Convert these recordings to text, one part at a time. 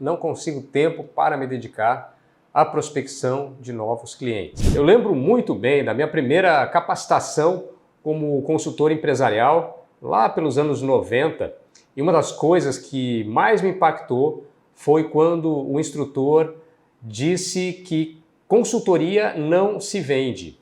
Não consigo tempo para me dedicar à prospecção de novos clientes. Eu lembro muito bem da minha primeira capacitação como consultor empresarial, lá pelos anos 90, e uma das coisas que mais me impactou foi quando o instrutor disse que consultoria não se vende.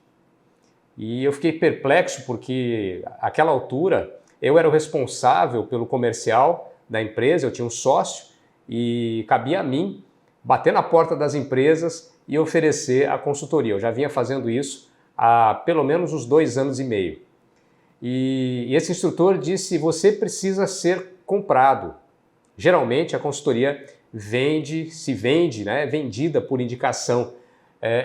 E eu fiquei perplexo porque, àquela altura, eu era o responsável pelo comercial da empresa, eu tinha um sócio, e cabia a mim bater na porta das empresas e oferecer a consultoria. Eu já vinha fazendo isso há pelo menos uns 2 anos e meio. E esse instrutor disse: você precisa ser comprado. Geralmente a consultoria se vende, né, vendida por indicação.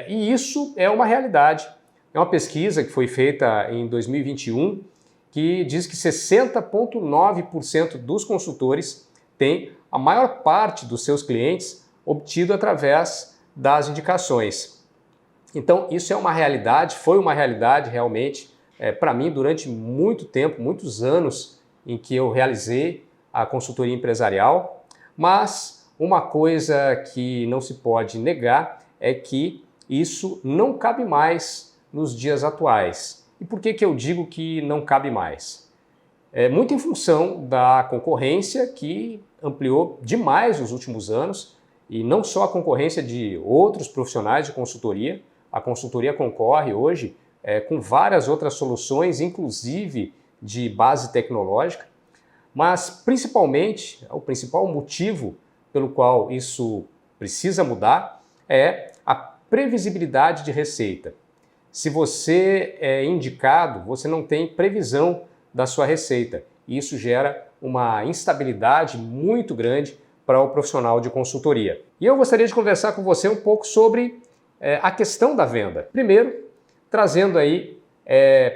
E isso é uma realidade. É uma pesquisa que foi feita em 2021 que diz que 60,9% dos consultores têm a maior parte dos seus clientes obtido através das indicações. Então isso é uma realidade, foi uma realidade realmente para mim durante muito tempo, muitos anos em que eu realizei a consultoria empresarial, mas uma coisa que não se pode negar é que isso não cabe mais nos dias atuais. E por que eu digo que não cabe mais? Muito em função da concorrência que ampliou demais nos últimos anos, e não só a concorrência de outros profissionais de consultoria. A consultoria concorre hoje com várias outras soluções, inclusive de base tecnológica, mas principalmente, o principal motivo pelo qual isso precisa mudar é a previsibilidade de receita. Se você é indicado, você não tem previsão da sua receita. E isso gera uma instabilidade muito grande para o profissional de consultoria. E eu gostaria de conversar com você um pouco sobre a questão da venda. Primeiro, trazendo aí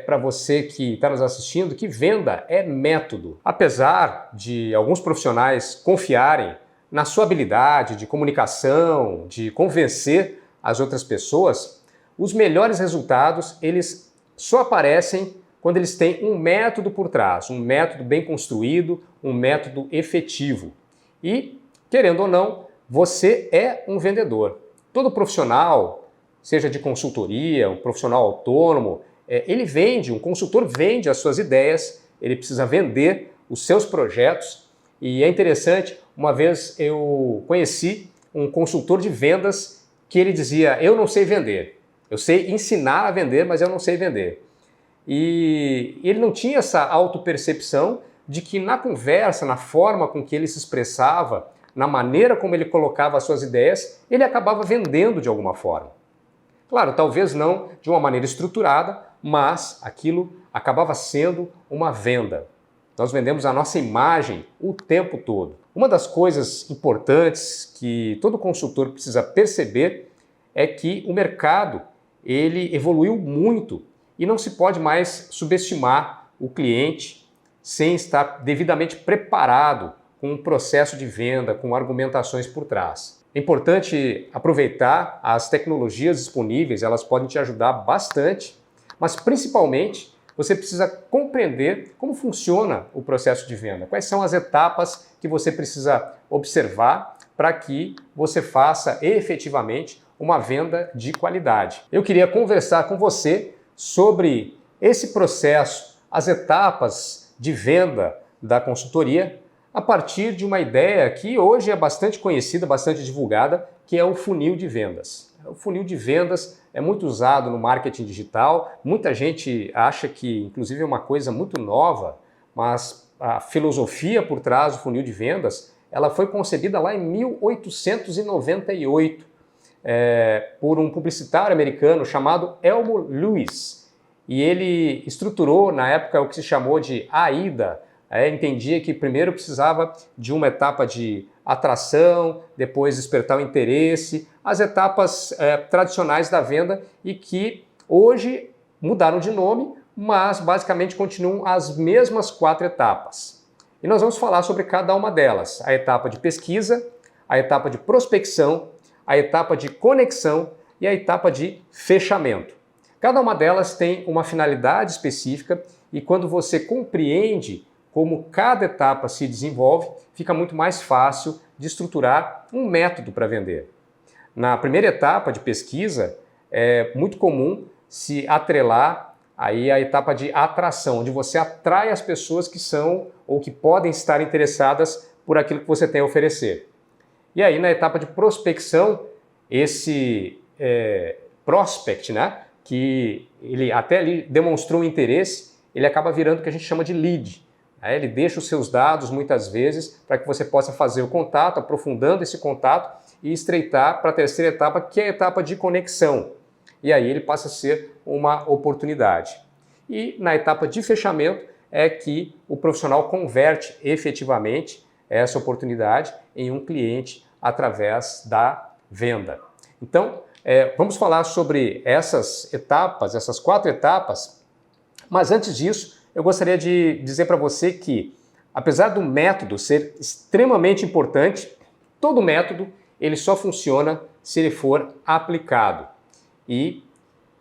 para você que está nos assistindo que venda é método. Apesar de alguns profissionais confiarem na sua habilidade de comunicação, de convencer as outras pessoas, os melhores resultados eles só aparecem quando eles têm um método por trás, um método bem construído, um método efetivo. E, querendo ou não, você é um vendedor. Todo profissional, seja de consultoria, um profissional autônomo, ele vende, um consultor vende as suas ideias, ele precisa vender os seus projetos. E é interessante, uma vez eu conheci um consultor de vendas que ele dizia: eu não sei vender, eu sei ensinar a vender, mas eu não sei vender. E ele não tinha essa autopercepção de que na conversa, na forma com que ele se expressava, na maneira como ele colocava as suas ideias, ele acabava vendendo de alguma forma. Claro, talvez não de uma maneira estruturada, mas aquilo acabava sendo uma venda. Nós vendemos a nossa imagem o tempo todo. Uma das coisas importantes que todo consultor precisa perceber é que o mercado ele evoluiu muito e não se pode mais subestimar o cliente sem estar devidamente preparado com um processo de venda, com argumentações por trás. É importante aproveitar as tecnologias disponíveis, elas podem te ajudar bastante, mas principalmente você precisa compreender como funciona o processo de venda, quais são as etapas que você precisa observar para que você faça efetivamente uma venda de qualidade. Eu queria conversar com você sobre esse processo, as etapas de venda da consultoria, a partir de uma ideia que hoje é bastante conhecida, bastante divulgada, que é o funil de vendas. O funil de vendas é muito usado no marketing digital, muita gente acha que inclusive é uma coisa muito nova, mas a filosofia por trás do funil de vendas, ela foi concebida lá em 1898, por um publicitário americano chamado Elmo Lewis. E ele estruturou, na época, o que se chamou de AIDA. Entendia que primeiro precisava de uma etapa de atração, depois despertar o interesse, as etapas tradicionais da venda e que hoje mudaram de nome, mas basicamente continuam as mesmas 4 etapas. E nós vamos falar sobre cada uma delas: a etapa de pesquisa, a etapa de prospecção, a etapa de conexão e a etapa de fechamento. Cada uma delas tem uma finalidade específica e quando você compreende como cada etapa se desenvolve, fica muito mais fácil de estruturar um método para vender. Na primeira etapa de pesquisa, é muito comum se atrelar aí a etapa de atração, onde você atrai as pessoas que são ou que podem estar interessadas por aquilo que você tem a oferecer. E aí, na etapa de prospecção, esse prospect, né, que ele até ali demonstrou um interesse, ele acaba virando o que a gente chama de lead. Ele deixa os seus dados muitas vezes para que você possa fazer o contato, aprofundando esse contato e estreitar para a terceira etapa, que é a etapa de conexão. E aí ele passa a ser uma oportunidade. E na etapa de fechamento é que o profissional converte efetivamente essa oportunidade em um cliente através da venda. Então, vamos falar sobre essas etapas, essas 4 etapas, mas antes disso, eu gostaria de dizer para você que, apesar do método ser extremamente importante, todo método ele só funciona se ele for aplicado. E,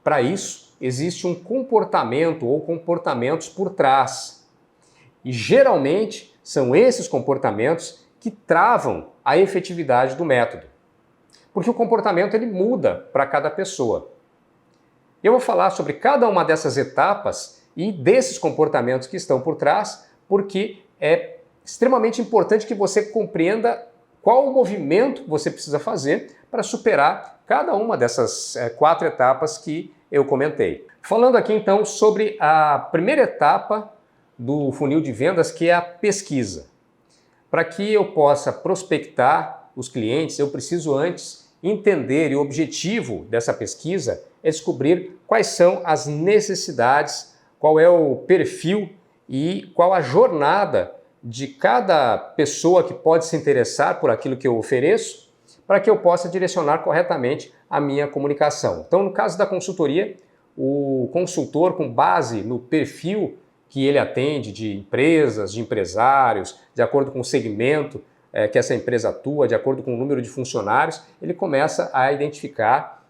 para isso, existe um comportamento ou comportamentos por trás. E, geralmente, são esses comportamentos que travam a efetividade do método. Porque o comportamento ele muda para cada pessoa. Eu vou falar sobre cada uma dessas etapas e desses comportamentos que estão por trás, porque é extremamente importante que você compreenda qual o movimento você precisa fazer para superar cada uma dessas 4 etapas que eu comentei. Falando aqui então sobre a primeira etapa do funil de vendas, que é a pesquisa. Para que eu possa prospectar os clientes, eu preciso antes entender, e o objetivo dessa pesquisa é descobrir quais são as necessidades, qual é o perfil e qual a jornada de cada pessoa que pode se interessar por aquilo que eu ofereço, para que eu possa direcionar corretamente a minha comunicação. Então, no caso da consultoria, o consultor, com base no perfil que ele atende de empresas, de empresários, de acordo com o segmento que essa empresa atua, de acordo com o número de funcionários, ele começa a identificar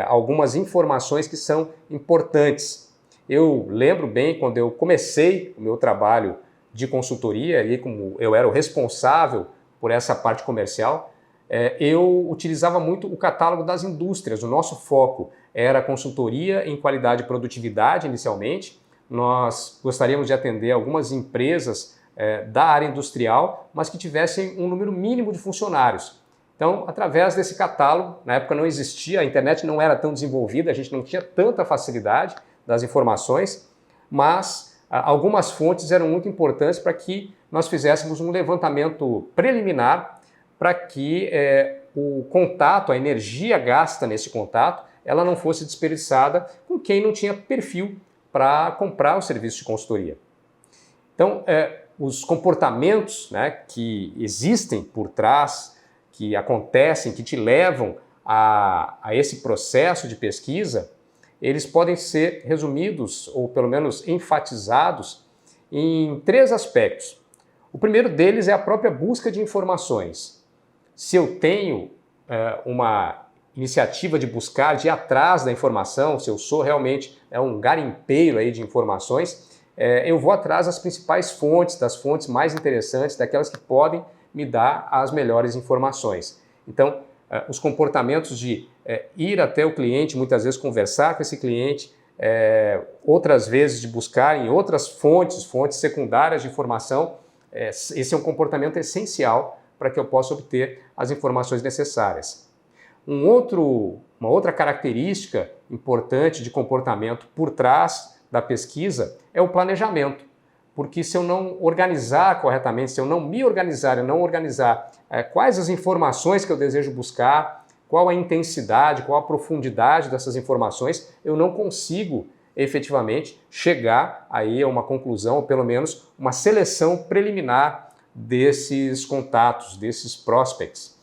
algumas informações que são importantes. Eu lembro bem quando eu comecei o meu trabalho de consultoria, e como eu era o responsável por essa parte comercial, eu utilizava muito o catálogo das indústrias. O nosso foco era consultoria em qualidade e produtividade inicialmente. Nós gostaríamos de atender algumas empresas da área industrial, mas que tivessem um número mínimo de funcionários. Então, através desse catálogo, na época não existia, a internet não era tão desenvolvida, a gente não tinha tanta facilidade das informações, mas algumas fontes eram muito importantes para que nós fizéssemos um levantamento preliminar para que o contato, a energia gasta nesse contato, ela não fosse desperdiçada com quem não tinha perfil para comprar o serviço de consultoria. Então, os comportamentos, né, que existem por trás, que acontecem, que te levam a esse processo de pesquisa, eles podem ser resumidos, ou pelo menos enfatizados, em 3 aspectos. O primeiro deles é a própria busca de informações. Se eu tenho uma iniciativa de buscar, de ir atrás da informação, se eu sou realmente um garimpeiro aí de informações, eu vou atrás das principais fontes, das fontes mais interessantes, daquelas que podem me dar as melhores informações. Então, os comportamentos de ir até o cliente, muitas vezes conversar com esse cliente, outras vezes de buscar em outras fontes secundárias de informação, esse é um comportamento essencial para que eu possa obter as informações necessárias. Uma outra característica importante de comportamento por trás da pesquisa é o planejamento, porque se eu não organizar corretamente, se eu não me organizar, eu não organizar quais as informações que eu desejo buscar, qual a intensidade, qual a profundidade dessas informações, eu não consigo efetivamente chegar aí a uma conclusão, ou pelo menos uma seleção preliminar desses contatos, desses prospects.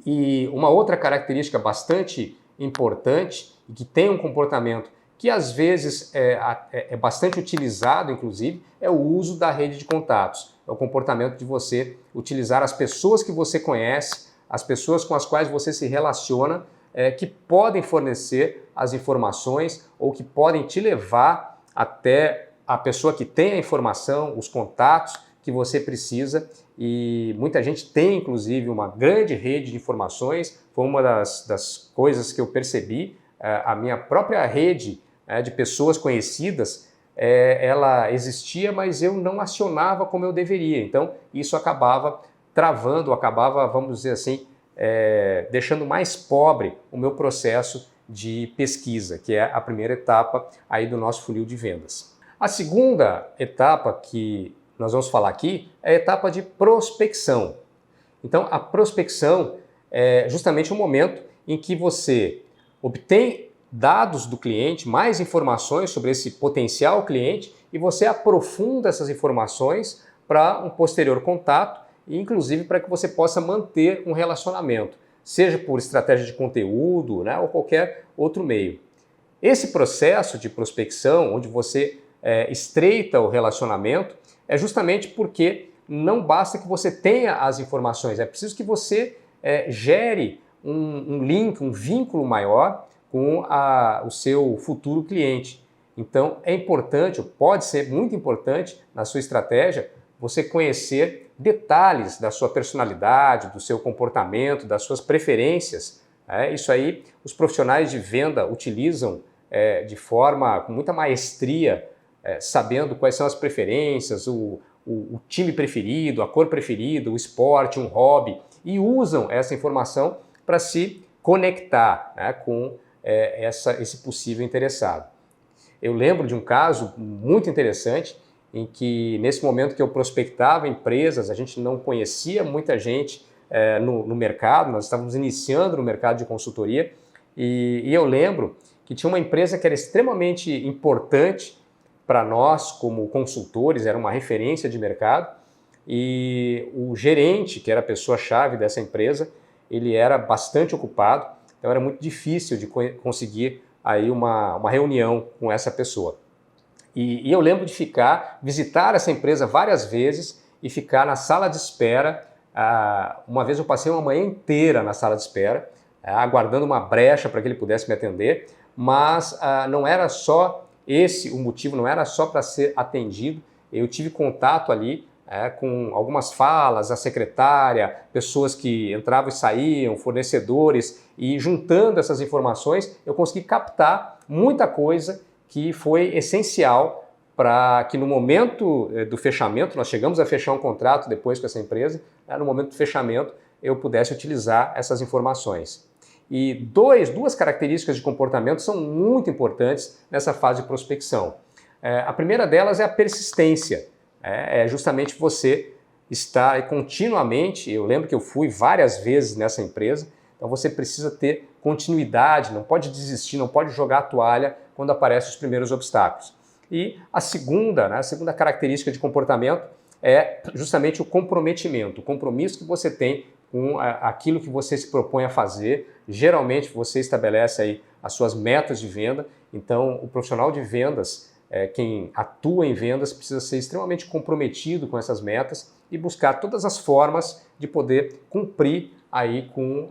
E uma outra característica bastante importante e que tem um comportamento que às vezes é bastante utilizado, inclusive, é o uso da rede de contatos. É o comportamento de você utilizar as pessoas que você conhece, as pessoas com as quais você se relaciona, que podem fornecer as informações ou que podem te levar até a pessoa que tem a informação, os contatos que você precisa, e muita gente tem inclusive uma grande rede de informações. Foi uma das coisas que eu percebi, a minha própria rede de pessoas conhecidas, ela existia, mas eu não acionava como eu deveria, então isso acabava travando, acabava, vamos dizer assim, deixando mais pobre o meu processo de pesquisa, que é a primeira etapa aí do nosso funil de vendas. A segunda etapa que nós vamos falar aqui é a etapa de prospecção. Então, a prospecção é justamente o momento em que você obtém dados do cliente, mais informações sobre esse potencial cliente, e você aprofunda essas informações para um posterior contato, e inclusive para que você possa manter um relacionamento, seja por estratégia de conteúdo, né, ou qualquer outro meio. Esse processo de prospecção, onde você estreita o relacionamento, é justamente porque não basta que você tenha as informações, é preciso que você gere um link, um vínculo maior com o seu futuro cliente. Então é importante, pode ser muito importante na sua estratégia, você conhecer detalhes da sua personalidade, do seu comportamento, das suas preferências. Isso aí os profissionais de venda utilizam de forma com muita maestria, sabendo quais são as preferências, o time preferido, a cor preferida, o esporte, um hobby, e usam essa informação para se conectar, né, com esse possível interessado. Eu lembro de um caso muito interessante em que, nesse momento que eu prospectava empresas, a gente não conhecia muita gente no mercado, nós estávamos iniciando no mercado de consultoria, e eu lembro que tinha uma empresa que era extremamente importante para nós como consultores, era uma referência de mercado, e o gerente, que era a pessoa-chave dessa empresa, ele era bastante ocupado, então era muito difícil de conseguir aí uma reunião com essa pessoa. E eu lembro de visitar essa empresa várias vezes e ficar na sala de espera. Uma vez eu passei uma manhã inteira na sala de espera, aguardando uma brecha para que ele pudesse me atender, mas não era só esse o motivo, não era só para ser atendido. Eu tive contato ali com algumas falas, a secretária, pessoas que entravam e saíam, fornecedores, e juntando essas informações eu consegui captar muita coisa que foi essencial para que no momento do fechamento, nós chegamos a fechar um contrato depois com essa empresa, no momento do fechamento eu pudesse utilizar essas informações. E duas características de comportamento são muito importantes nessa fase de prospecção. A primeira delas é a persistência. É justamente você estar continuamente, eu lembro que eu fui várias vezes nessa empresa, então você precisa ter continuidade, não pode desistir, não pode jogar a toalha quando aparecem os primeiros obstáculos. E a segunda característica de comportamento é justamente o comprometimento, o compromisso que você tem com aquilo que você se propõe a fazer. Geralmente você estabelece aí as suas metas de venda, então o profissional de vendas, quem atua em vendas, precisa ser extremamente comprometido com essas metas e buscar todas as formas de poder cumprir aí com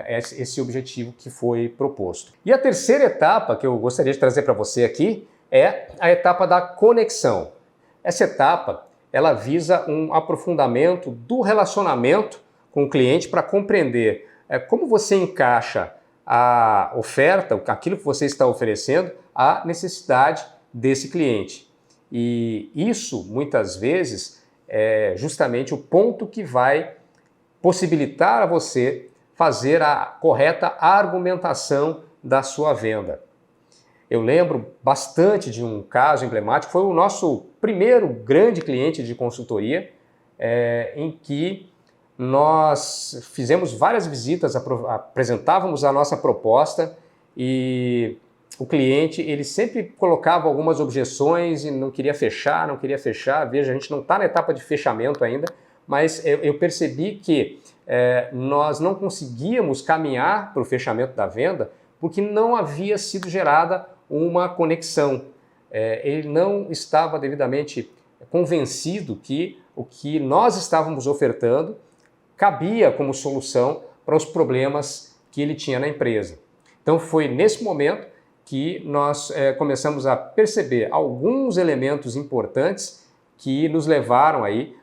esse objetivo que foi proposto. E a terceira etapa que eu gostaria de trazer para você aqui é a etapa da conexão. Essa etapa, ela visa um aprofundamento do relacionamento com o cliente para compreender como você encaixa a oferta, aquilo que você está oferecendo, à necessidade desse cliente. E isso, muitas vezes, é justamente o ponto que vai possibilitar a você fazer a correta argumentação da sua venda. Eu lembro bastante de um caso emblemático, foi o nosso primeiro grande cliente de consultoria, em que nós fizemos várias visitas, apresentávamos a nossa proposta e o cliente ele sempre colocava algumas objeções e não queria fechar. Veja, a gente não está na etapa de fechamento ainda, mas eu percebi que nós não conseguíamos caminhar para o fechamento da venda porque não havia sido gerada uma conexão. Ele não estava devidamente convencido que o que nós estávamos ofertando cabia como solução para os problemas que ele tinha na empresa. Então foi nesse momento que nós começamos a perceber alguns elementos importantes que nos levaram aí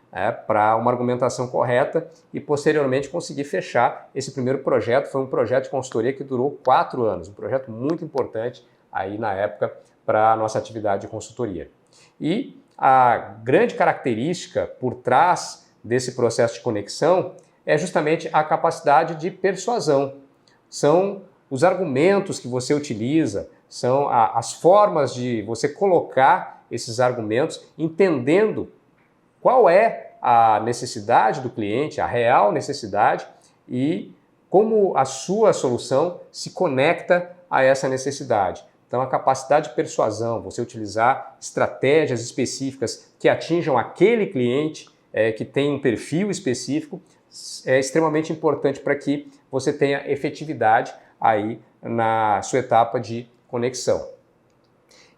para uma argumentação correta e posteriormente conseguir fechar esse primeiro projeto. Foi um projeto de consultoria que durou 4 anos, um projeto muito importante aí na época para a nossa atividade de consultoria. E a grande característica por trás desse processo de conexão é justamente a capacidade de persuasão. São os argumentos que você utiliza, são as formas de você colocar esses argumentos, entendendo qual é a necessidade do cliente, a real necessidade e como a sua solução se conecta a essa necessidade. Então, a capacidade de persuasão, você utilizar estratégias específicas que atinjam aquele cliente que tem um perfil específico, é extremamente importante para que você tenha efetividade aí na sua etapa de conexão.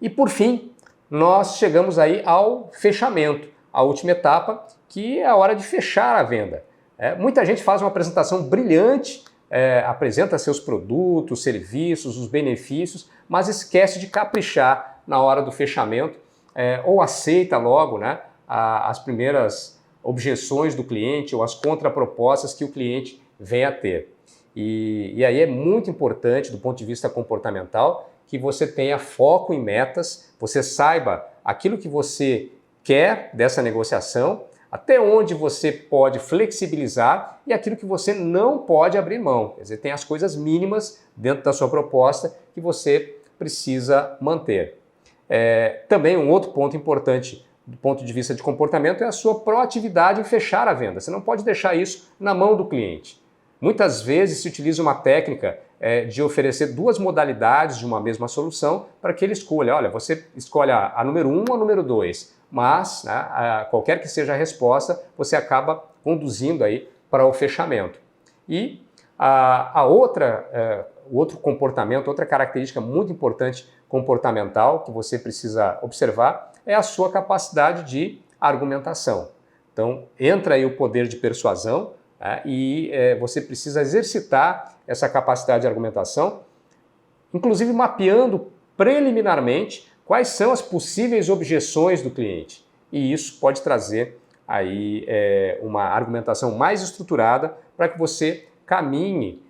E por fim, nós chegamos aí ao fechamento, a última etapa, que é a hora de fechar a venda. Muita gente faz uma apresentação brilhante, apresenta seus produtos, serviços, os benefícios, mas esquece de caprichar na hora do fechamento, ou aceita logo, né, as primeiras objeções do cliente ou as contrapropostas que o cliente vem a ter. E aí é muito importante, do ponto de vista comportamental, que você tenha foco em metas, você saiba aquilo que você quer dessa negociação, até onde você pode flexibilizar e aquilo que você não pode abrir mão. Quer dizer, tem as coisas mínimas dentro da sua proposta que você precisa manter. Também um outro ponto importante do ponto de vista de comportamento é a sua proatividade em fechar a venda. Você não pode deixar isso na mão do cliente. Muitas vezes se utiliza uma técnica de oferecer 2 modalidades de uma mesma solução para que ele escolha. Olha, você escolhe a número 1 ou a número 2, mas qualquer que seja a resposta, você acaba conduzindo aí para o fechamento. E o outro comportamento, outra característica muito importante comportamental que você precisa observar é a sua capacidade de argumentação. Então, entra aí o poder de persuasão, e você precisa exercitar essa capacidade de argumentação, inclusive mapeando preliminarmente quais são as possíveis objeções do cliente. E isso pode trazer aí uma argumentação mais estruturada para que você caminhe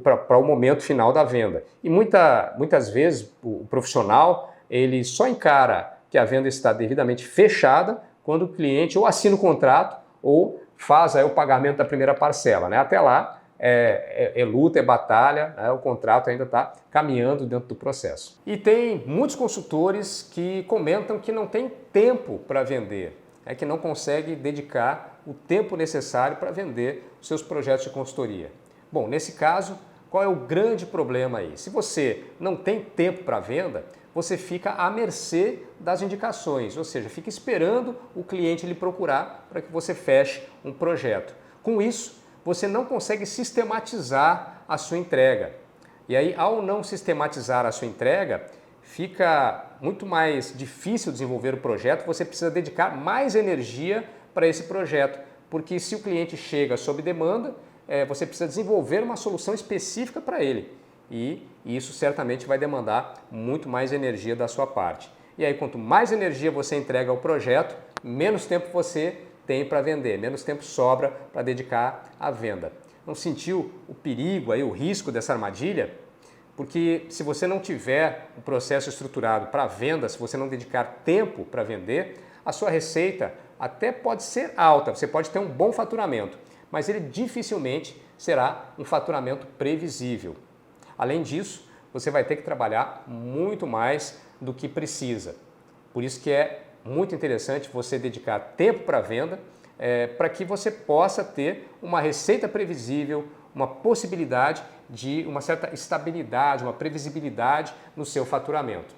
para o momento final da venda. E muitas vezes o profissional ele só encara que a venda está devidamente fechada quando o cliente ou assina o contrato ou faz aí o pagamento da primeira parcela, né? Até lá é luta, é batalha, né? O contrato ainda está caminhando dentro do processo. E tem muitos consultores que comentam que não tem tempo para vender, que não consegue dedicar o tempo necessário para vender os seus projetos de consultoria. Bom, nesse caso, qual é o grande problema aí? Se você não tem tempo para venda, você fica à mercê das indicações, ou seja, fica esperando o cliente lhe procurar para que você feche um projeto. Com isso, você não consegue sistematizar a sua entrega. E aí, ao não sistematizar a sua entrega, fica muito mais difícil desenvolver o projeto, você precisa dedicar mais energia para esse projeto, porque se o cliente chega sob demanda, você precisa desenvolver uma solução específica para ele. E isso certamente vai demandar muito mais energia da sua parte. E aí, quanto mais energia você entrega ao projeto, menos tempo você tem para vender, menos tempo sobra para dedicar à venda. Não sentiu o perigo, aí, o risco dessa armadilha? Porque se você não tiver o processo estruturado para venda, se você não dedicar tempo para vender, a sua receita até pode ser alta, você pode ter um bom faturamento, mas ele dificilmente será um faturamento previsível. Além disso, você vai ter que trabalhar muito mais do que precisa. Por isso que é muito interessante você dedicar tempo para a venda, para que você possa ter uma receita previsível, uma possibilidade de uma certa estabilidade, uma previsibilidade no seu faturamento.